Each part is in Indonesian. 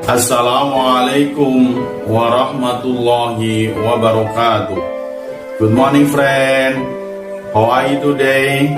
Assalamualaikum warahmatullahi wabarakatuh. Good morning friend. How are you today?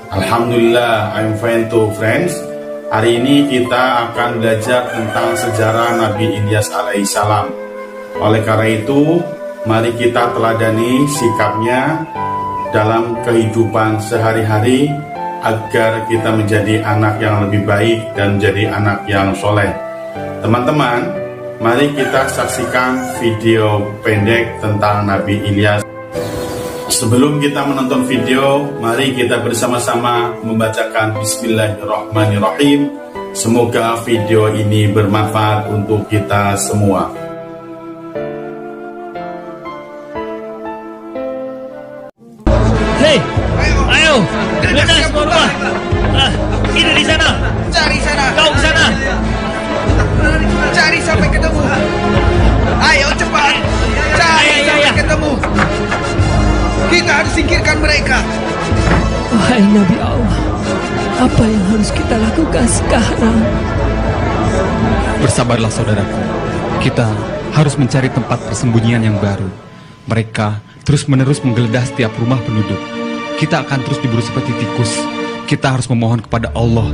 Alhamdulillah, I'm fine too friends. Hari ini kita akan belajar tentang sejarah Nabi Ilyas alaihissalam. Oleh karena itu, mari kita teladani sikapnya dalam kehidupan sehari-hari agar kita menjadi anak yang lebih baik dan menjadi anak yang soleh. Teman-teman, mari kita saksikan video pendek tentang Nabi Ilyas. Sebelum kita menonton video, mari kita bersama-sama membacakan Bismillahirrahmanirrahim. Semoga video ini bermanfaat untuk kita semua. Hei, ayo, lintas keluar rumah. Ini di sana. Cari sana. Kau ke sana. Cari sampai ketemu. Ayo cepat. Cari sampai ketemu. Kita harus singkirkan mereka. Wahai Nabi Allah, apa yang harus kita lakukan sekarang? Bersabarlah saudaraku. Kita harus mencari tempat persembunyian yang baru. Mereka terus-menerus menggeledah setiap rumah penduduk. Kita akan terus diburu seperti tikus. Kita harus memohon kepada Allah,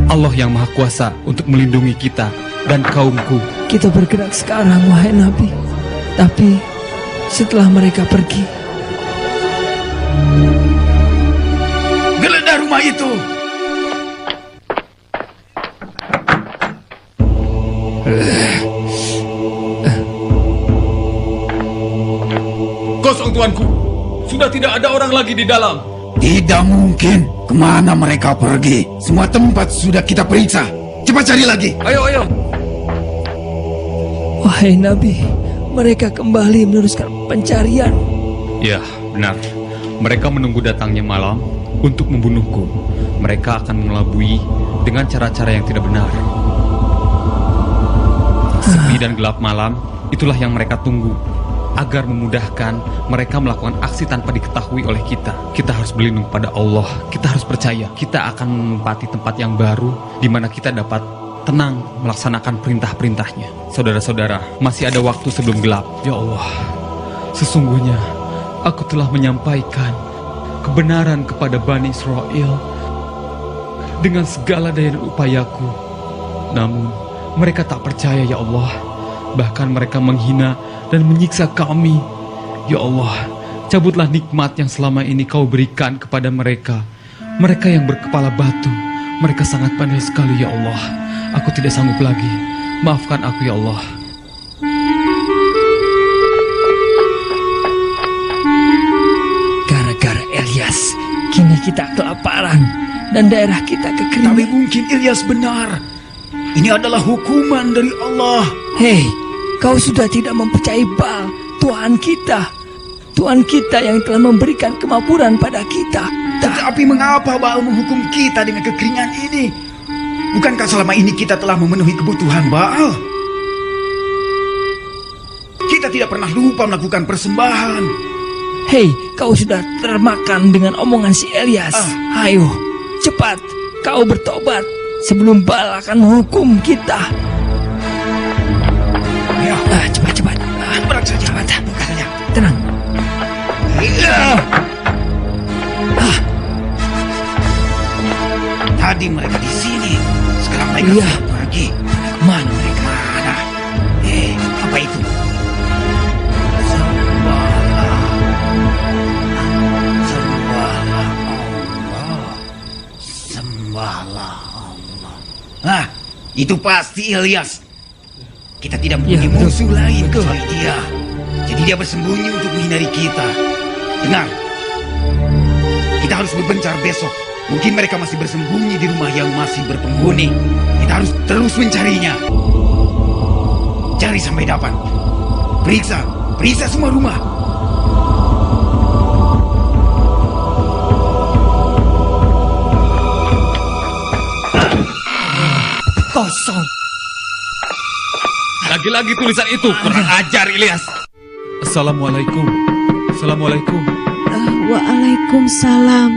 Allah yang Maha Kuasa, untuk melindungi kita dan kaumku. Kita bergerak sekarang, wahai Nabi. Tapi setelah mereka pergi, Geledah rumah itu. Kosong tuanku, sudah tidak ada orang lagi di dalam. Tidak mungkin. Kemana mereka pergi? Semua tempat sudah kita periksa. Cepat cari lagi. Ayo. wahai Nabi, mereka kembali meneruskan pencarian. Ya, benar. Mereka menunggu datangnya malam untuk membunuhku. Mereka akan mengelabui dengan cara-cara yang tidak benar. Sepi dan gelap malam, itulah yang mereka tunggu, agar memudahkan mereka melakukan aksi tanpa diketahui oleh kita. Kita harus berlindung pada Allah. Kita harus percaya. Kita akan menempati tempat yang baru, di mana kita dapat tenang melaksanakan perintah-perintahnya. Saudara-saudara, masih ada waktu sebelum gelap. Ya Allah, sesungguhnya aku telah menyampaikan kebenaran kepada Bani Israel dengan segala daya dan upayaku. Namun mereka tak percaya, ya Allah. Bahkan mereka menghina dan menyiksa kami. Ya Allah, cabutlah nikmat yang selama ini kau berikan kepada mereka. Mereka yang berkepala batu. Mereka sangat pandai sekali, ya Allah. Aku tidak sanggup lagi. Maafkan aku, ya Allah. Gara-gara Ilyas, kini kita kelaparan dan daerah kita Tapi kekeringan. mungkin Ilyas benar. Ini adalah hukuman dari Allah. Hei, kau sudah tidak mempercayai Baal, Tuhan kita. Tuhan kita yang telah memberikan kemakmuran pada kita. Tetapi mengapa Baal menghukum kita dengan kekeringan ini? Bukankah selama ini kita telah memenuhi kebutuhan Baal? Kita tidak pernah lupa melakukan persembahan. Hei, kau sudah termakan dengan omongan si Ilyas. Ayo, cepat, kau bertobat sebelum Baal akan menghukum kita. Ya, Cepat. berat saja. Cepat. Katanya. Tenang. Tadi mereka di sini, sekarang mereka Iya. sudah pergi. Mana mereka? Mana? Apa itu? Sembahlah Allah. Sembahlah Allah. Nah, itu pasti Ilyas. Kita tidak mempunyai betul. musuh lain kecuali dia. Jadi dia bersembunyi untuk menghindari kita. Dengar, kita harus berbencar besok. Mungkin mereka masih bersembunyi di rumah yang masih berpenghuni. Kita harus terus mencarinya. Cari sampai dapat. Periksa semua rumah. Kosong. Lagi-lagi tulisan itu, kurang ajar Ilyas. Assalamualaikum. Waalaikumsalam.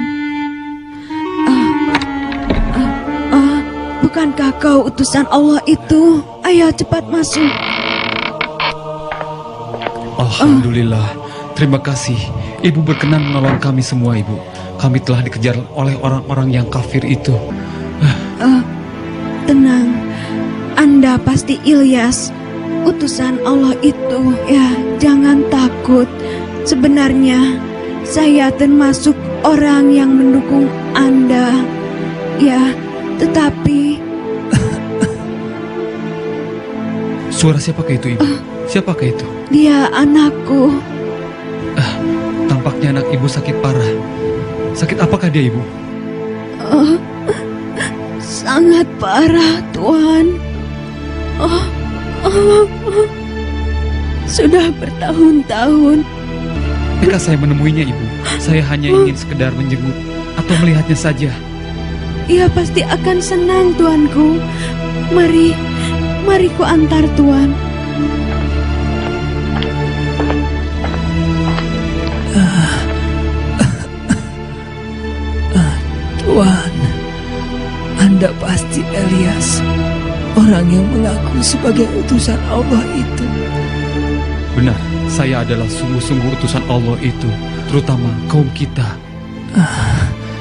bukankah kau utusan Allah itu? Ayo cepat masuk. Alhamdulillah. Terima kasih. Ibu berkenan menolong kami semua, Ibu. Kami telah dikejar oleh orang-orang yang kafir itu. Tenang, Anda pasti Ilyas, utusan Allah itu. Ya, jangan takut. Sebenarnya saya termasuk orang yang mendukung Anda. Ya, tetapi Suara siapakah itu, Ibu? Siapakah itu? dia anakku. Tampaknya anak Ibu sakit parah. Sakit apakah dia, Ibu? Sangat parah, Tuan. Sudah bertahun-tahun. Jika saya menemuinya, Ibu, saya hanya ingin sekedar menjenguk atau melihatnya saja. Ia pasti akan senang, Tuanku. Mari ku antar Tuan. Tuan, Anda pasti Ilyas, orang yang mengaku sebagai utusan Allah itu. Benar, saya adalah sungguh-sungguh utusan Allah itu, terutama kaum kita.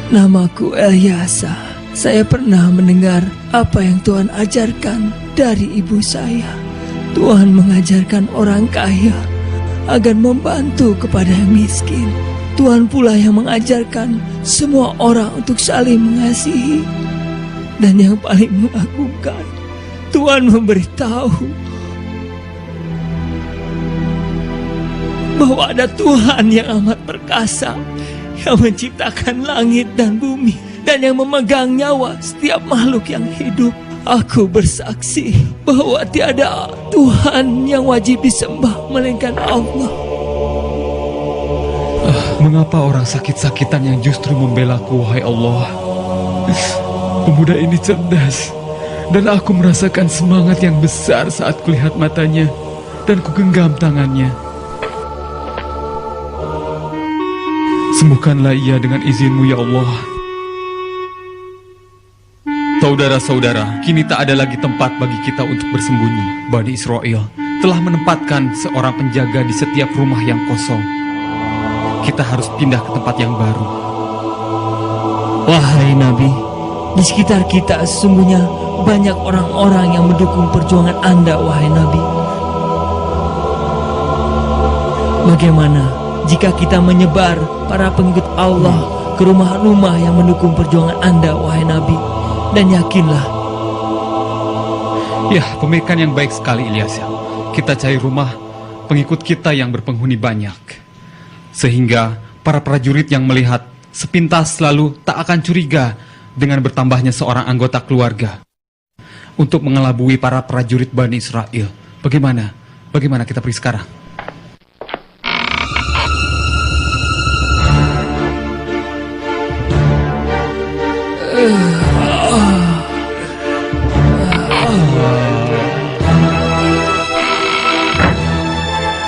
Namaku Elyasa. Saya pernah mendengar apa yang Tuhan ajarkan dari ibu saya. Tuhan mengajarkan orang kaya agar membantu kepada yang miskin. Tuhan pula yang mengajarkan semua orang untuk saling mengasihi. Dan yang paling mengagumkan, Tuhan memberitahu bahwa ada Tuhan yang amat perkasa, yang menciptakan langit dan bumi, dan yang memegang nyawa setiap makhluk yang hidup. Aku bersaksi bahwa tiada Tuhan yang wajib disembah melainkan Allah. Mengapa orang sakit-sakitan yang justru membelaku, wahai Allah? Pemuda ini cerdas, dan aku merasakan semangat yang besar saat kulihat matanya, dan kugenggam tangannya. Sembuhkanlah ia dengan izin-Mu, ya Allah. Saudara-saudara, kini tak ada lagi tempat bagi kita untuk bersembunyi. Bani Israel telah menempatkan seorang penjaga di setiap rumah yang kosong. Kita harus pindah ke tempat yang baru. Wahai Nabi, di sekitar kita sesungguhnya banyak orang-orang yang mendukung perjuangan Anda, wahai Nabi. Bagaimana jika kita menyebar para pengikut Allah ke rumah-rumah yang mendukung perjuangan Anda, wahai Nabi? Dan yakinlah. Ya, pemikiran yang baik sekali, Ilyas. Kita cari rumah pengikut kita yang berpenghuni banyak, sehingga para prajurit yang melihat sepintas selalu tak akan curiga dengan bertambahnya seorang anggota keluarga untuk mengelabui para prajurit Bani Israel. Bagaimana? Bagaimana kita pergi sekarang?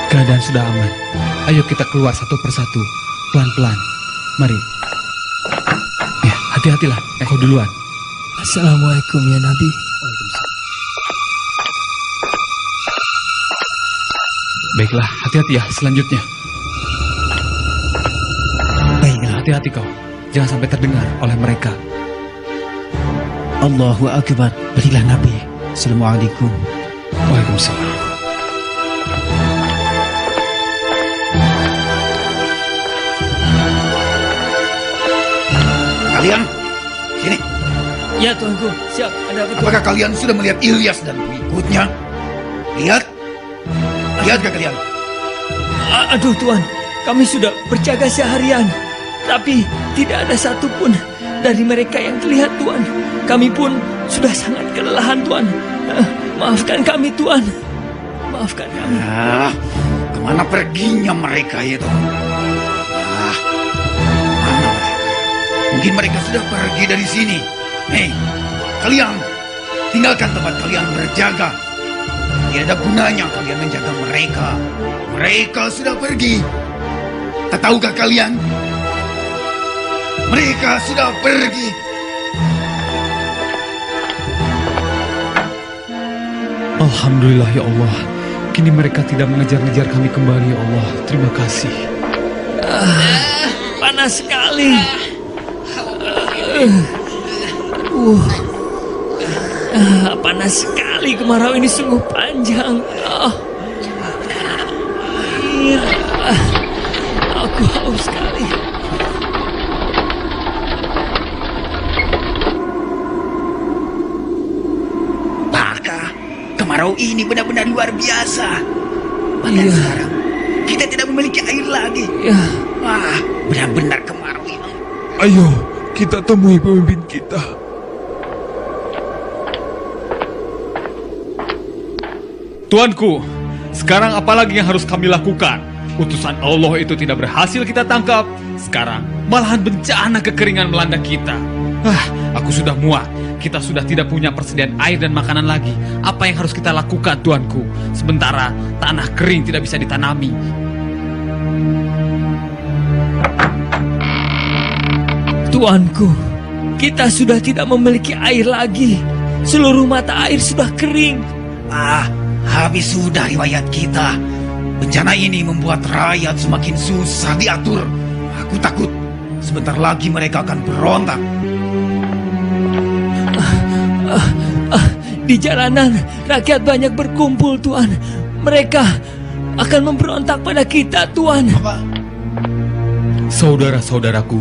Keadaan sudah aman. Ayo kita keluar satu persatu, pelan-pelan. Mari. Ya, hati-hatilah. Kau duluan. Assalamualaikum ya Nabi. Baiklah, hati-hati ya selanjutnya. Baiklah, hati-hati kau. Jangan sampai terdengar oleh mereka. Allahu Akbar. Berilah Nabi. Assalamualaikum. Waalaikumsalam. Kalian, sini. Ya Tuanku, siap. Ada apa Tuan? Apakah kalian sudah melihat Ilyas dan pengikutnya? Lihat? Lihatkah kalian? Aduh Tuan, kami sudah berjaga seharian, tapi tidak ada satupun dari mereka yang terlihat Tuan. Kami pun sudah sangat kelelahan Tuan. Maafkan kami Tuan. Maafkan kami. Kemana perginya mereka itu? Mana mereka? Mungkin mereka sudah pergi dari sini. Hei, kalian tinggalkan tempat kalian berjaga. Tidak ada gunanya kalian menjaga mereka. Mereka sudah pergi. Tak tahukah kalian? Mereka sudah pergi. Alhamdulillah ya Allah. Kini mereka tidak mengejar-ngejar kami kembali ya Allah. Terima kasih. Panas sekali. Panas sekali, kemarau ini sungguh panjang. Aku haus sekali. Maka kemarau ini benar-benar luar biasa. Bahkan Iya. sekarang kita tidak memiliki air lagi. Ya, Wah, benar-benar kemarau ini. Ayo, kita temui pemimpin kita. Tuanku, sekarang apa lagi yang harus kami lakukan? Utusan Allah itu tidak berhasil kita tangkap. Sekarang malahan bencana kekeringan melanda kita. Aku sudah muak. Kita sudah tidak punya persediaan air dan makanan lagi. Apa yang harus kita lakukan, tuanku? Sementara tanah kering tidak bisa ditanami. tuanku, kita sudah tidak memiliki air lagi. Seluruh mata air sudah kering. Habis sudah riwayat kita. Bencana ini membuat rakyat semakin susah diatur. Aku takut sebentar lagi mereka akan berontak. Di jalanan, rakyat banyak berkumpul, Tuan. Mereka akan memberontak pada kita, Tuan. Saudara-saudaraku,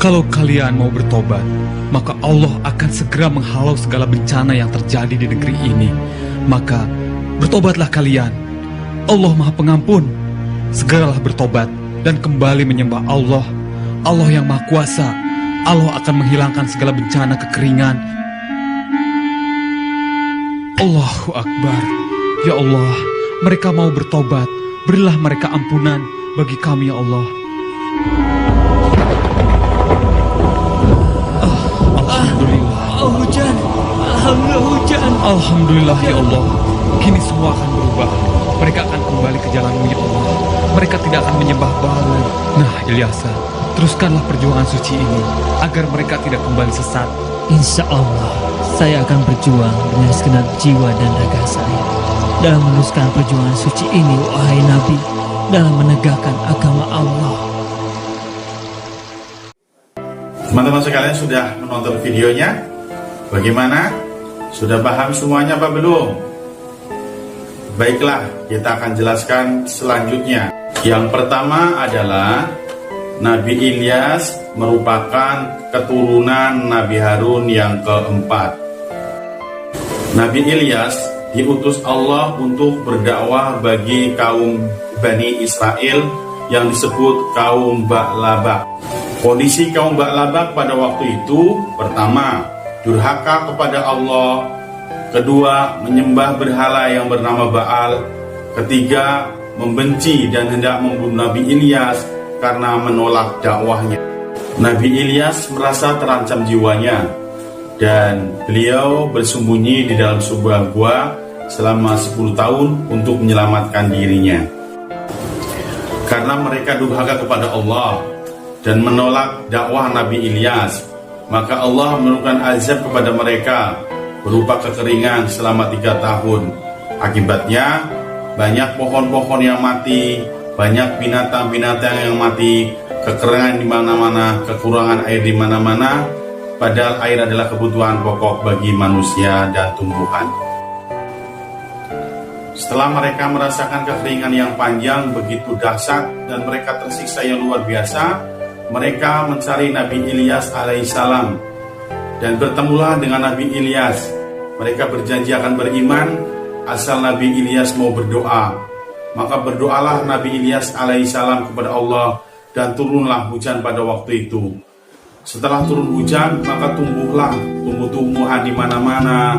kalau kalian mau bertobat, maka Allah akan segera menghalau segala bencana yang terjadi di negeri ini. Maka bertobatlah kalian. Allah Maha Pengampun. Segeralah bertobat dan kembali menyembah Allah. Allah yang Maha Kuasa. Allah akan menghilangkan segala bencana kekeringan. Allahu Akbar. Ya Allah, mereka mau bertobat. Berilah mereka ampunan bagi kami, ya Allah. Alhamdulillah. Hujan. Alhamdulillah hujan. Alhamdulillah ya Allah. Kini semua akan berubah. Mereka akan kembali ke jalan-Mu ya Allah. Mereka tidak akan menyembah Baal. Nah, Ilyasa, teruskanlah perjuangan suci ini agar mereka tidak kembali sesat. Insya Allah, saya akan berjuang dengan segenap jiwa dan raga saya dalam meneruskan perjuangan suci ini, wahai Nabi, dalam menegakkan agama Allah. Teman-teman sekalian sudah menonton videonya? Bagaimana? Sudah paham semuanya apa belum? Baiklah, kita akan jelaskan selanjutnya. Yang pertama adalah Nabi Ilyas merupakan keturunan Nabi Harun yang keempat. Nabi Ilyas diutus Allah untuk berdakwah bagi kaum Bani Israel yang disebut kaum Ba'labak. Kondisi kaum Ba'labak pada waktu itu, pertama, durhaka kepada Allah. Kedua, menyembah berhala yang bernama Baal. Ketiga, membenci dan hendak membunuh Nabi Ilyas karena menolak dakwahnya. Nabi Ilyas merasa terancam jiwanya dan beliau bersembunyi di dalam sebuah gua selama 10 tahun untuk menyelamatkan dirinya. Karena mereka durhaka kepada Allah dan menolak dakwah Nabi Ilyas, maka Allah menurunkan azab kepada mereka berupa kekeringan selama 3 tahun. Akibatnya banyak pohon-pohon yang mati, banyak binatang-binatang yang mati, kekeringan di mana-mana, kekurangan air di mana-mana, padahal air adalah kebutuhan pokok bagi manusia dan tumbuhan. Setelah mereka merasakan kekeringan yang panjang begitu dahsyat dan mereka tersiksa yang luar biasa, mereka mencari Nabi Ilyas alaihissalam dan bertemulah dengan Nabi Ilyas. Mereka berjanji akan beriman asal Nabi Ilyas mau berdoa. Maka berdoalah Nabi Ilyas alaihissalam kepada Allah dan turunlah hujan pada waktu itu. Setelah turun hujan, maka tumbuhlah tumbuh-tumbuhan di mana-mana,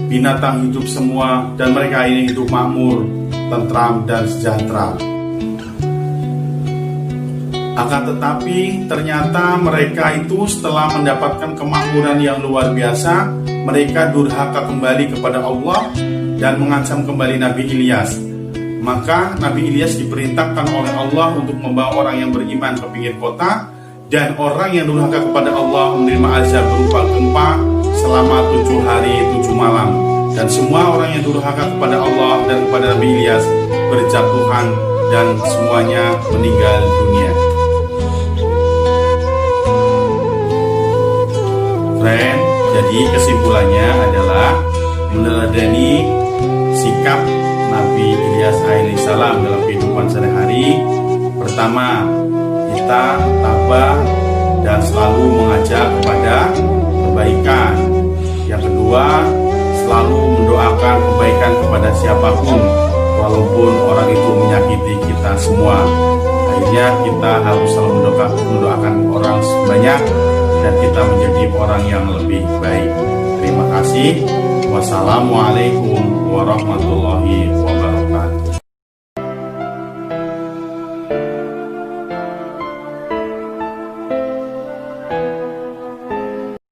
binatang hidup semua, dan mereka ini hidup makmur, tentram dan sejahtera. Akan tetapi ternyata mereka itu setelah mendapatkan kemakmuran yang luar biasa, mereka durhaka kembali kepada Allah dan mengancam kembali Nabi Ilyas. Maka Nabi Ilyas diperintahkan oleh Allah untuk membawa orang yang beriman ke pinggir kota, dan orang yang durhaka kepada Allah menerima azab berupa gempa selama 7 hari 7 malam. Dan semua orang yang durhaka kepada Allah dan kepada Nabi Ilyas berjatuhan dan semuanya meninggal dunia. Friend, jadi kesimpulannya adalah meneladani sikap Nabi Ilyas alaihissalam dalam kehidupan sehari-hari. Pertama, kita tabah dan selalu mengajak kepada kebaikan. Yang kedua, selalu mendoakan kebaikan kepada siapapun, walaupun orang itu menyakiti kita semua. Akhirnya kita harus selalu mendoakan orang sebanyak dan kita menjadi orang yang lebih baik. Terima kasih. Wassalamualaikum warahmatullahi wabarakatuh.